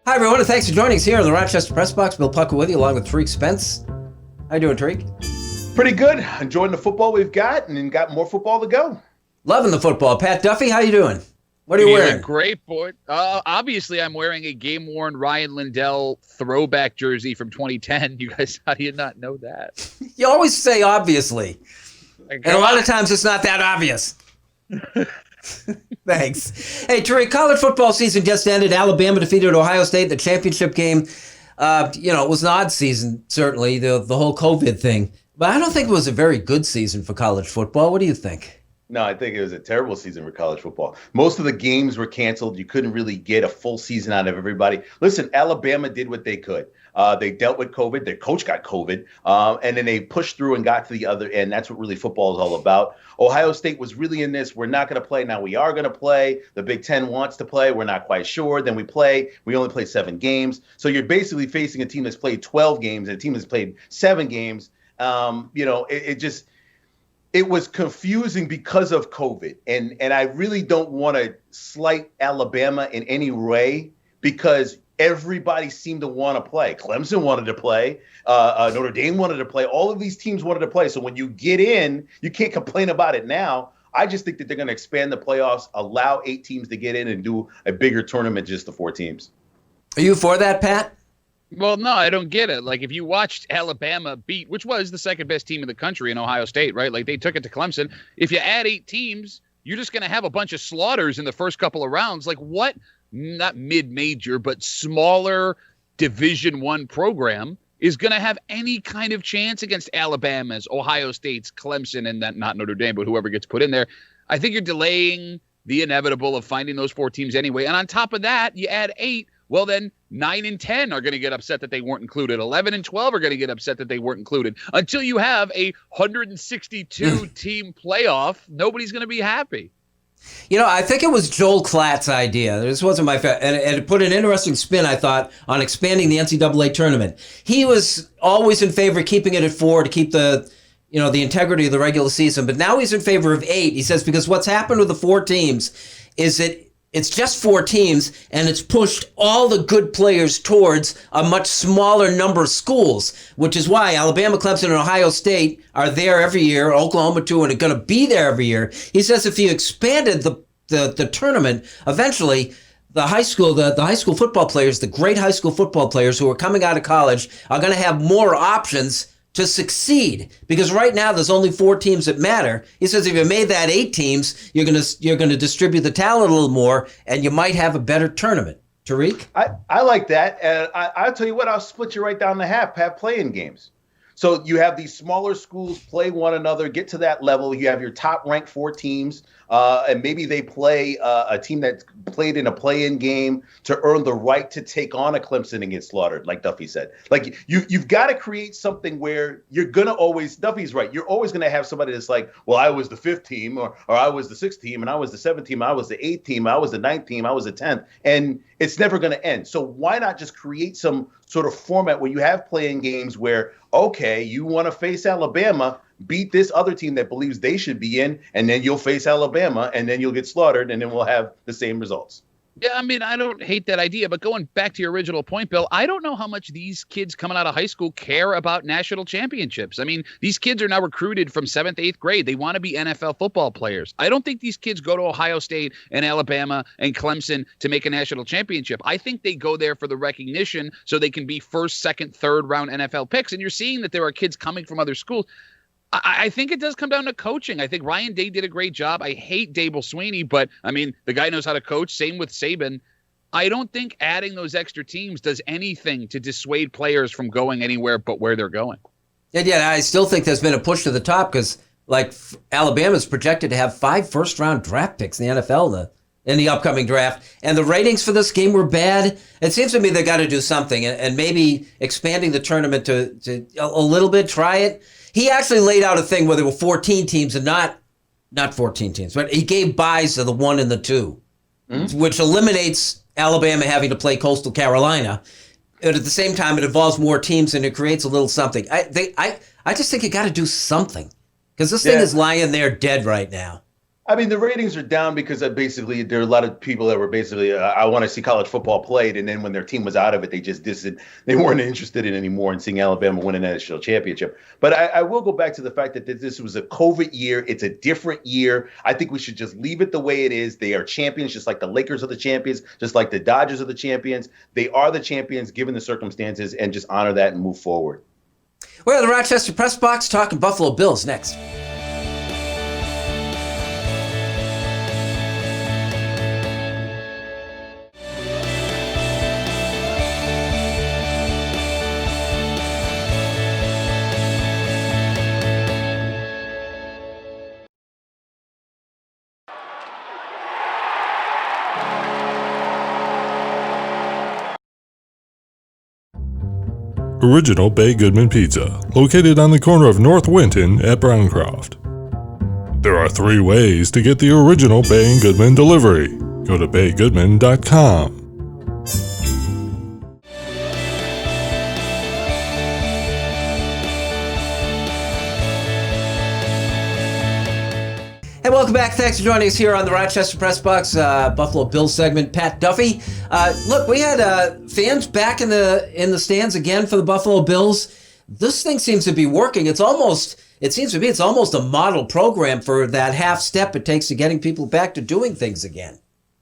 Hi, everyone, and thanks for joining us here on the Rochester Press Box. Bill Pucko with you, along with Tariq Spence. How you doing, Tariq? Pretty good. Enjoying the football we've got, and then got more football to go. Loving the football. Pat Duffy, how you doing? What are you wearing? Great, boy. Obviously, I'm wearing a game-worn Ryan Lindell throwback jersey from 2010. You guys, how do you not know that? You always say obviously. And a lot of times it's not that obvious. Thanks. Hey, Tariq, college football season just ended. Alabama defeated Ohio State in the championship game. It was an odd season, certainly, the whole COVID thing. But I don't think it was a very good season for college football. What do you think? No, I think it was a terrible season for college football. Most of the games were canceled. You couldn't really get a full season out of everybody. Listen, Alabama did what they could. They dealt with COVID. Their coach got COVID. And then they pushed through and got to the other end. That's what really football is all about. Ohio State was really in this. We're not going to play. Now we are going to play. The Big Ten wants to play. We're not quite sure. Then we play. We only play 7 games. So you're basically facing a team that's played 12 games and a team that's played 7 games. It was confusing because of COVID. And I really don't want to slight Alabama in any way because everybody seemed to want to play. Clemson wanted to play. Notre Dame wanted to play. All of these teams wanted to play. So when you get in, you can't complain about it now. I just think that they're going to expand the playoffs, allow 8 teams to get in and do a bigger tournament, just the 4 teams. Are you for that, Pat? Well, no, I don't get it. Like, if you watched Alabama beat, which was the second best team in the country in Ohio State, right? Like, they took it to Clemson. If you add 8 teams, you're just going to have a bunch of slaughters in the first couple of rounds. Like, what? Not mid-major, but smaller Division I program is going to have any kind of chance against Alabama's, Ohio State's, Clemson, and that not Notre Dame, but whoever gets put in there. I think you're delaying the inevitable of finding those 4 teams anyway. And on top of that, you add 8. Well, then 9 and 10 are going to get upset that they weren't included. 11 and 12 are going to get upset that they weren't included. Until you have a 162-team playoff, nobody's going to be happy. I think it was Joel Klatt's idea. This wasn't my favorite. And it put an interesting spin, I thought, on expanding the NCAA tournament. He was always in favor of keeping it at 4 to keep the integrity of the regular season. But now he's in favor of 8. He says because what's happened with the 4 teams is that it's just 4 teams, and it's pushed all the good players towards a much smaller number of schools, which is why Alabama, Clemson, and Ohio State are there every year, Oklahoma too, and are going to be there every year. He says if you expanded the tournament, eventually the high school football players, the great high school football players who are coming out of college are going to have more options to succeed, because right now there's only 4 teams that matter. He says if you made that 8 teams, you're gonna distribute the talent a little more, and you might have a better tournament. Tariq? I like that. I'll tell you what, I'll split you right down to half, have playing games. So you have these smaller schools play one another, get to that level. You have your top-ranked 4 teams, and maybe they play a team that played in a play-in game to earn the right to take on a Clemson and get slaughtered, like Duffy said. Like, you've got to create something where you're going to always – Duffy's right. You're always going to have somebody that's like, well, I was the 5th team, or I was the 6th team, and I was the 7th team, I was the 8th team, I was the 9th team, I was the 10th. And it's never going to end. So why not just create some sort of format where you have playing games where, okay, you want to face Alabama, beat this other team that believes they should be in, and then you'll face Alabama, and then you'll get slaughtered, and then we'll have the same results. Yeah, I mean, I don't hate that idea, but going back to your original point, Bill, I don't know how much these kids coming out of high school care about national championships. I mean, these kids are now recruited from 7th, 8th grade. They want to be NFL football players. I don't think these kids go to Ohio State and Alabama and Clemson to make a national championship. I think they go there for the recognition so they can be 1st, 2nd, 3rd round NFL picks. And you're seeing that there are kids coming from other schools. I think it does come down to coaching. I think Ryan Day did a great job. I hate Dable Sweeney, but, I mean, the guy knows how to coach. Same with Saban. I don't think adding those extra teams does anything to dissuade players from going anywhere but where they're going. Yeah, I still think there's been a push to the top because, like, Alabama's projected to have 5 first-round draft picks in the NFL in the upcoming draft. And the ratings for this game were bad. It seems to me they got to do something and maybe expanding the tournament to a little bit, try it. He actually laid out a thing where there were 14 teams and not 14 teams, but he gave buys to the 1 and the 2, which eliminates Alabama having to play Coastal Carolina. And at the same time, it involves more teams and it creates a little something. I just think you got to do something because this thing is lying there dead right now. I mean, the ratings are down because basically there are a lot of people that were basically, I want to see college football played. And then when their team was out of it, they weren't interested in anymore in seeing Alabama win a national championship. But I will go back to the fact that this was a COVID year. It's a different year. I think we should just leave it the way it is. They are champions, just like the Lakers are the champions, just like the Dodgers are the champions. They are the champions given the circumstances, and just honor that and move forward. We're at the Rochester Press Box talking Buffalo Bills next. Original Bay Goodman Pizza, located on the corner of North Winton at Browncroft. There are 3 ways to get the original Bay and Goodman delivery. Go to baygoodman.com. Hey, welcome back. Thanks for joining us here on the Rochester Press Box Buffalo Bills segment. Pat Duffy. Look, we had fans back in the stands again for the Buffalo Bills. This thing seems to be working. It seems to me it's almost a model program for that half step it takes to getting people back to doing things again.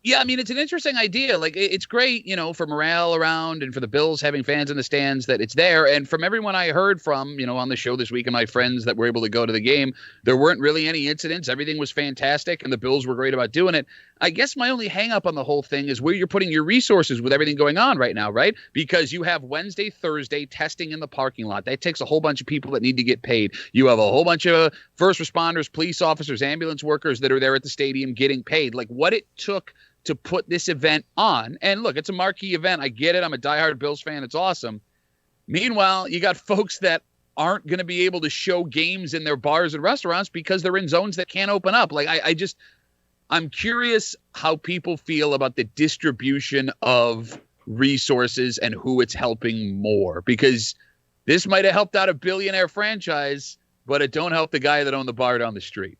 Yeah, I mean, it's an interesting idea. Like, it's great, for morale around and for the Bills having fans in the stands that it's there. And from everyone I heard from, on the show this week and my friends that were able to go to the game, there weren't really any incidents. Everything was fantastic and the Bills were great about doing it. I guess my only hang up on the whole thing is where you're putting your resources with everything going on right now, right? Because you have Wednesday, Thursday testing in the parking lot. That takes a whole bunch of people that need to get paid. You have a whole bunch of first responders, police officers, ambulance workers that are there at the stadium getting paid. Like, what it took to put this event on. And look, it's a marquee event. I get it. I'm a diehard Bills fan. It's awesome. Meanwhile, you got folks that aren't going to be able to show games in their bars and restaurants because they're in zones that can't open up. Like, I'm curious how people feel about the distribution of resources and who it's helping more, because this might have helped out a billionaire franchise, but it don't help the guy that owned the bar down the street.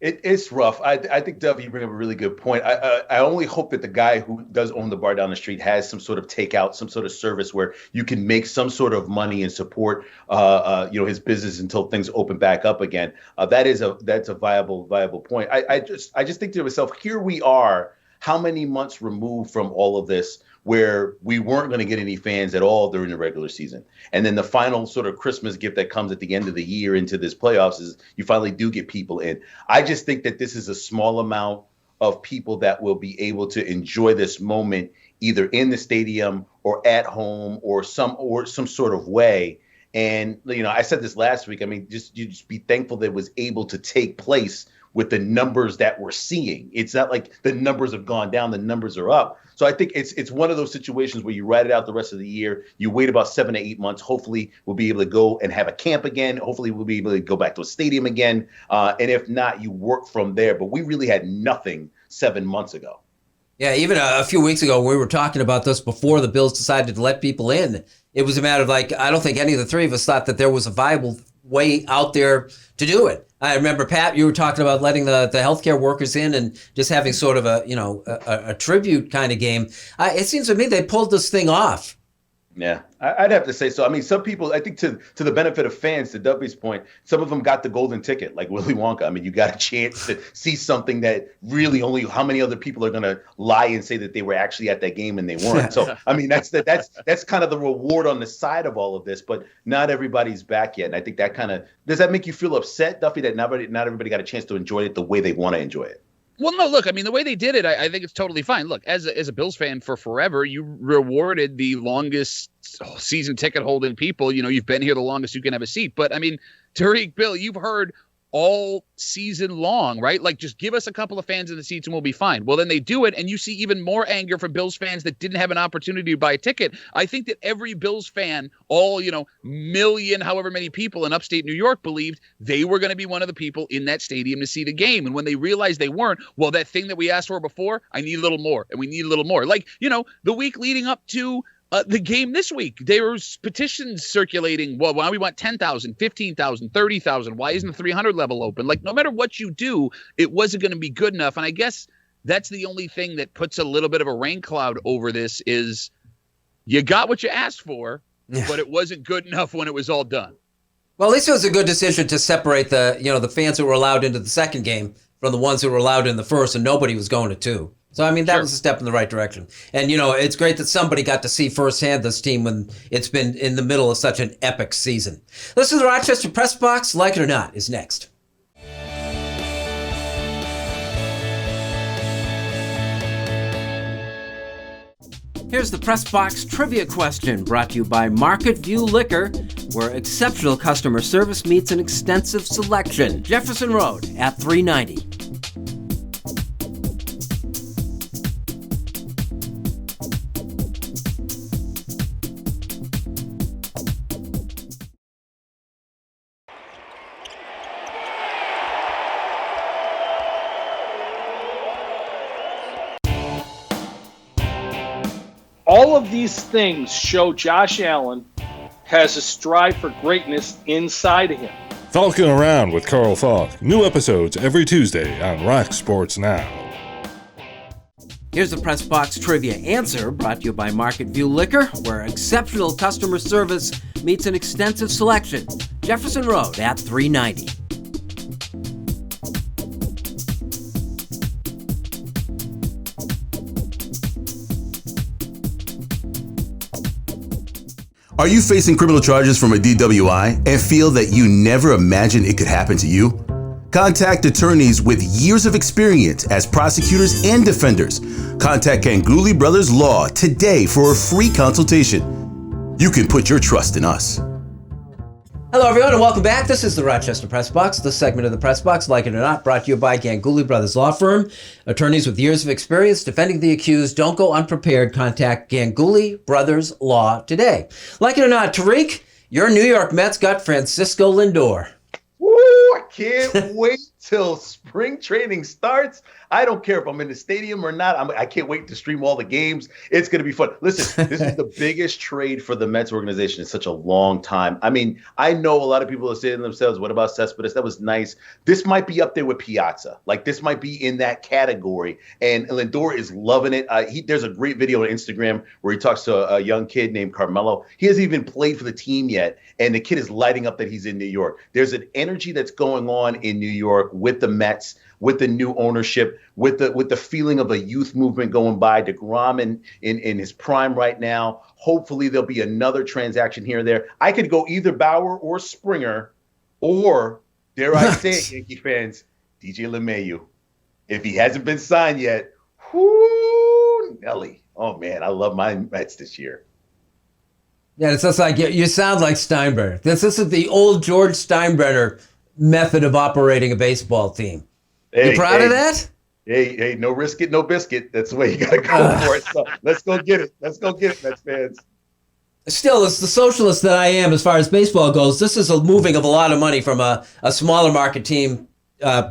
It's rough. I think, Duffy, you bring up a really good point. I only hope that the guy who does own the bar down the street has some sort of takeout, some sort of service where you can make some sort of money and support, his business until things open back up again. That's a viable point. I just think to myself, here we are, how many months removed from all of this, where we weren't going to get any fans at all during the regular season. And then the final sort of Christmas gift that comes at the end of the year into this playoffs is you finally do get people in. I just think that this is a small amount of people that will be able to enjoy this moment either in the stadium or at home or some sort of way. And, I said this last week. I mean, you just be thankful that it was able to take place with the numbers that we're seeing. It's not like the numbers have gone down, the numbers are up. So I think it's one of those situations where you ride it out the rest of the year. You wait about 7 to 8 months. Hopefully we'll be able to go and have a camp again. Hopefully we'll be able to go back to a stadium again. And if not, you work from there. But we really had nothing 7 months ago. Yeah, even a few weeks ago, we were talking about this before the Bills decided to let people in. It was a matter of I don't think any of the three of us thought that there was a viable way out there to do it. I remember, Pat, you were talking about letting the healthcare workers in and just having sort of a tribute kind of game. It seems to me they pulled this thing off. Yeah, I'd have to say so. I mean, some people, I think to the benefit of fans, to Duffy's point, some of them got the golden ticket, like Willy Wonka. I mean, you got a chance to see something that really only how many other people are going to lie and say that they were actually at that game and they weren't. So, I mean, that's kind of the reward on the side of all of this, but not everybody's back yet. And I think that does that make you feel upset, Duffy, that not everybody got a chance to enjoy it the way they want to enjoy it? Well, no, look, I mean, the way they did it, I think it's totally fine. Look, as a Bills fan for forever, you rewarded the longest season ticket holding people. You've been here the longest you can have a seat. But, I mean, Tariq, Bill, you've heard all season long, right? Like, just give us a couple of fans in the seats and we'll be fine. Well, then they do it, and you see even more anger from Bills fans that didn't have an opportunity to buy a ticket. I think that every Bills fan, all, million, however many people in upstate New York believed they were going to be one of the people in that stadium to see the game. And when they realized they weren't, well, that thing that we asked for before, I need a little more, and we need a little more. Like, the week leading up to The game this week, there was petitions circulating. Well, why we want 10,000, 15,000, 30,000. Why isn't the 300 level open? Like, no matter what you do, it wasn't going to be good enough. And I guess that's the only thing that puts a little bit of a rain cloud over this is you got what you asked for, but it wasn't good enough when it was all done. Well, at least it was a good decision to separate the fans who were allowed into the second game from the ones who were allowed in the first, and nobody was going to two. So, I mean, that was a step in the right direction. And, it's great that somebody got to see firsthand this team when it's been in the middle of such an epic season. Listen to the Rochester Press Box, Like It or Not, is next. Here's the Press Box trivia question, brought to you by Market View Liquor, where exceptional customer service meets an extensive selection. Jefferson Road at 390. All of these things show Josh Allen has a strive for greatness inside of him. Falcon Around with Carl Falk. New episodes every Tuesday on Rock Sports Now. Here's the Press Box trivia answer, brought to you by Market View Liquor, where exceptional customer service meets an extensive selection. Jefferson Road at 390. Are you facing criminal charges from a DWI and feel that you never imagined it could happen to you? Contact attorneys with years of experience as prosecutors and defenders. Contact Ganguly Brothers Law today for a free consultation. You can put your trust in us. Hello, everyone, and welcome back. This is the Rochester Press Box, the segment of the Press Box, Like It or Not, brought to you by Ganguly Brothers Law Firm. Attorneys with years of experience defending the accused. Don't go unprepared. Contact Ganguly Brothers Law today. Like it or not, Tariq, your New York Mets got Francisco Lindor. Woo! I can't wait till spring training starts. I don't care if I'm in the stadium or not. I can't wait to stream all the games. It's going to be fun. Listen, this is the biggest trade for the Mets organization in such a long time. I mean, I know a lot of people are saying to themselves, what about Cespedes? That was nice. This might be up there with Piazza. Like, this might be in that category. And Lindor is loving it. There's a great video on Instagram where he talks to a young kid named Carmelo. He hasn't even played for the team yet, and the kid is lighting up that he's in New York. There's an energy that's going on in New York with the Mets, with the new ownership, with the feeling of a youth movement going by. DeGrom in his prime right now. Hopefully there'll be another transaction here and there. I could go either Bauer or Springer, or, dare I say it, Yankee fans, DJ LeMahieu. If he hasn't been signed yet, whoo, Nelly. Oh, man, I love my Mets this year. Yeah, it's just like, you sound like Steinbrenner. This is the old George Steinbrenner method of operating a baseball team. Hey, you proud of that? Hey, no risk it, no biscuit. That's the way you got to go for it. So let's go get it. Let's go get it, Mets fans. Still, as the socialist that I am as far as baseball goes, this is a moving of a lot of money from a smaller market team,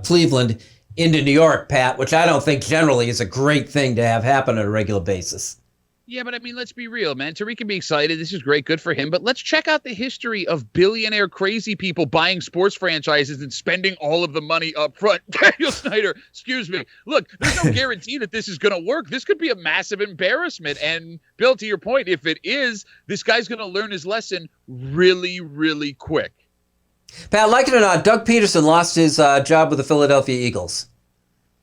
Cleveland, into New York, Pat, which I don't think generally is a great thing to have happen on a regular basis. Yeah, but I mean, let's be real, man. Tariq can be excited. This is great. Good for him. But let's check out the history of billionaire crazy people buying sports franchises and spending all of the money up front. Daniel Snyder, excuse me. Look, there's no guarantee that this is going to work. This could be a massive embarrassment. And Bill, to your point, if it is, this guy's going to learn his lesson really, really quick. Pat, like it or not, Doug Pederson lost his job with the Philadelphia Eagles.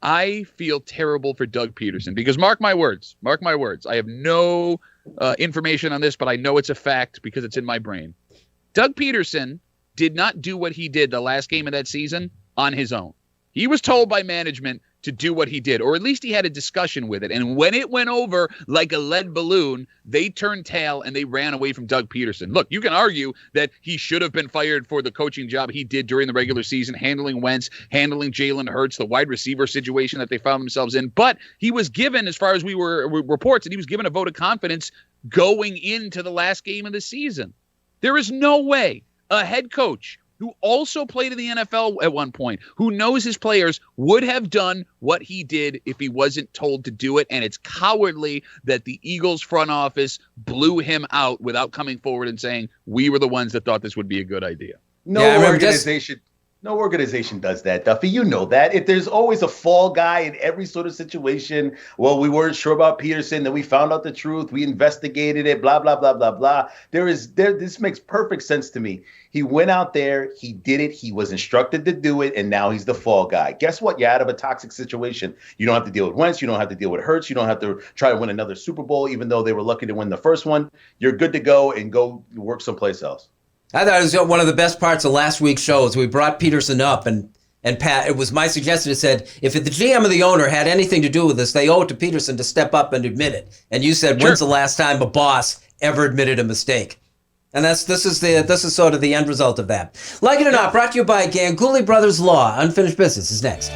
I feel terrible for Doug Pederson because mark my words, I have no information on this, but I know it's a fact because it's in my brain. Doug Pederson did not do what he did the last game of that season on his own. He was told by management to do what he did, or at least he had a discussion with it. And when it went over like a lead balloon, they turned tail and they ran away from Doug Pederson. Look, you can argue that he should have been fired for the coaching job he did during the regular season, handling Wentz, handling Jalen Hurts, the wide receiver situation that they found themselves in. But he was given, as far as we were reports, that he was given a vote of confidence going into the last game of the season. There is no way a head coach who also played in the NFL at one point, who knows his players, would have done what he did if he wasn't told to do it. And it's cowardly that the Eagles front office blew him out without coming forward and saying, we were the ones that thought this would be a good idea. No organization does that, Duffy. You know that. If there's always a fall guy in every sort of situation. Well, we weren't sure about Pederson, then we found out the truth. We investigated it, blah, blah, blah, blah, blah. This makes perfect sense to me. He went out there, he did it, he was instructed to do it, and now he's the fall guy. Guess what? You're out of a toxic situation. You don't have to deal with Wentz. You don't have to deal with Hurts. You don't have to try to win another Super Bowl, even though they were lucky to win the first one. You're good to go and go work someplace else. I thought it was one of the best parts of last week's show is we brought Pederson up and Pat, it was my suggestion. It said, if the GM or the owner had anything to do with this, they owe it to Pederson to step up and admit it. And you said, when's the last time a boss ever admitted a mistake? And this is sort of the end result of that. Like it or not, brought to you by Ganguly Brothers Law. Unfinished Business is next.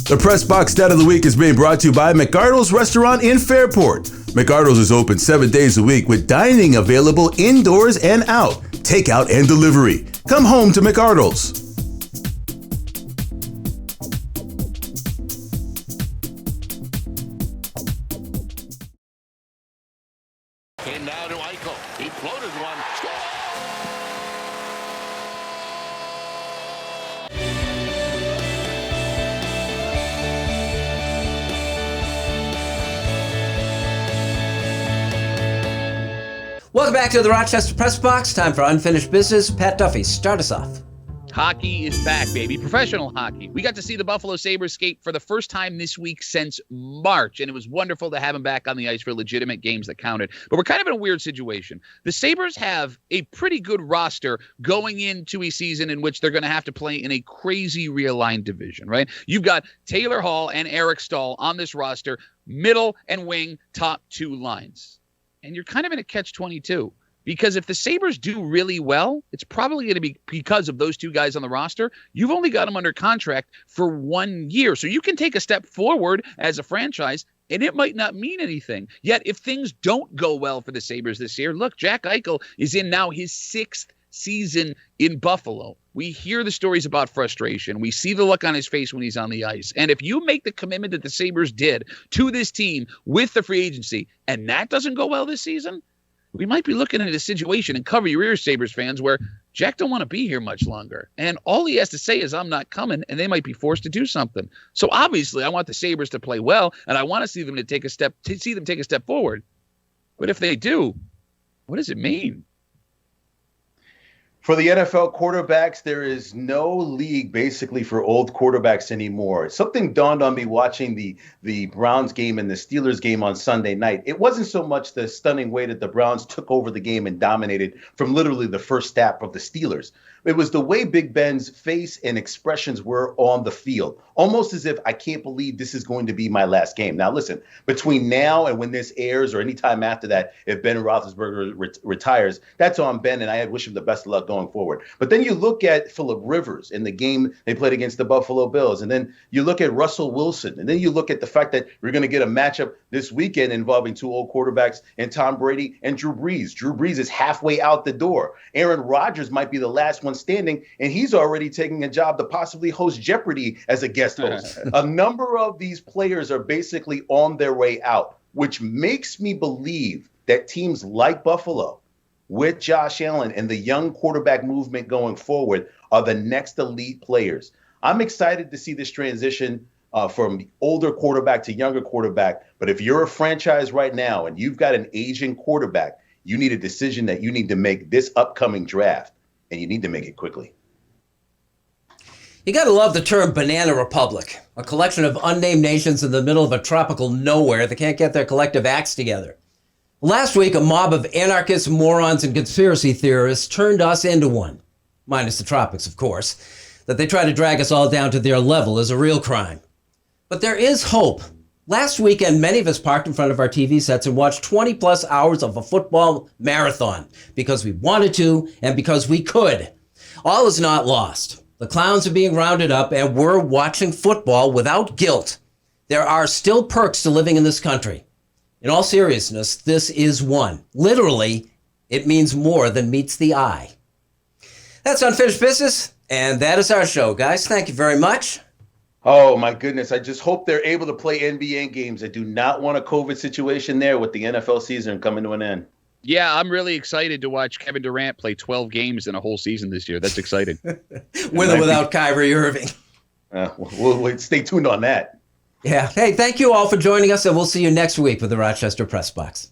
The Press Box Stat of the Week is being brought to you by McArdle's Restaurant in Fairport. McArdle's is open 7 days a week with dining available indoors and out, takeout and delivery. Come home to McArdle's. Came now to Eichel. He floated one. Welcome back to the Rochester Press Box. Time for Unfinished Business. Pat Duffy, start us off. Hockey is back, baby. Professional hockey. We got to see the Buffalo Sabres skate for the first time this week since March, and it was wonderful to have them back on the ice for legitimate games that counted. But we're kind of in a weird situation. The Sabres have a pretty good roster going into a season in which they're going to have to play in a crazy realigned division, right? You've got Taylor Hall and Eric Stahl on this roster, middle and wing, top two lines. And you're kind of in a catch-22. Because if the Sabres do really well, it's probably going to be because of those two guys on the roster. You've only got them under contract for 1 year. So you can take a step forward as a franchise, and it might not mean anything. Yet if things don't go well for the Sabres this year, look, Jack Eichel is in now his 6th season in Buffalo. We hear the stories about frustration. We see the look on his face when he's on the ice. And if you make the commitment that the Sabres did to this team with the free agency, and that doesn't go well this season, we might be looking at a situation, and cover your ears, Sabres fans, where Jack don't want to be here much longer. And all he has to say is, I'm not coming, and they might be forced to do something. So obviously I want the Sabres to play well, and I want to see them take a step forward. But if they do, what does it mean? For the NFL quarterbacks, there is no league basically for old quarterbacks anymore. Something dawned on me watching the Browns game and the Steelers game on Sunday night. It wasn't so much the stunning way that the Browns took over the game and dominated from literally the first snap of the Steelers. It was the way Big Ben's face and expressions were on the field, almost as if I can't believe this is going to be my last game. Now, listen, between now and when this airs or any time after that, if Ben Roethlisberger retires, that's on Ben, and I wish him the best of luck going forward. But then you look at Phillip Rivers in the game they played against the Buffalo Bills, and then you look at Russell Wilson, and then you look at the fact that we're going to get a matchup this weekend involving two old quarterbacks and Tom Brady and Drew Brees. Drew Brees is halfway out the door. Aaron Rodgers might be the last one standing, and he's already taking a job to possibly host Jeopardy as a guest host. A number of these players are basically on their way out, which makes me believe that teams like Buffalo, with Josh Allen and the young quarterback movement going forward, are the next elite players. I'm excited to see this transition from older quarterback to younger quarterback. But if you're a franchise right now and you've got an aging quarterback, you need a decision that you need to make this upcoming draft. And you need to make it quickly. You gotta love the term Banana Republic, a collection of unnamed nations in the middle of a tropical nowhere that can't get their collective acts together. Last week, a mob of anarchists, morons, and conspiracy theorists turned us into one. Minus the tropics, of course. That they try to drag us all down to their level is a real crime. But there is hope. Last weekend, many of us parked in front of our TV sets and watched 20-plus hours of a football marathon because we wanted to and because we could. All is not lost. The clowns are being rounded up, and we're watching football without guilt. There are still perks to living in this country. In all seriousness, this is one. Literally, it means more than meets the eye. That's Unfinished Business, and that is our show, guys. Thank you very much. Oh, my goodness. I just hope they're able to play NBA games. I do not want a COVID situation there with the NFL season coming to an end. Yeah, I'm really excited to watch Kevin Durant play 12 games in a whole season this year. That's exciting. With or without Kyrie Irving. We'll stay tuned on that. Yeah. Hey, thank you all for joining us, and we'll see you next week with the Rochester Press Box.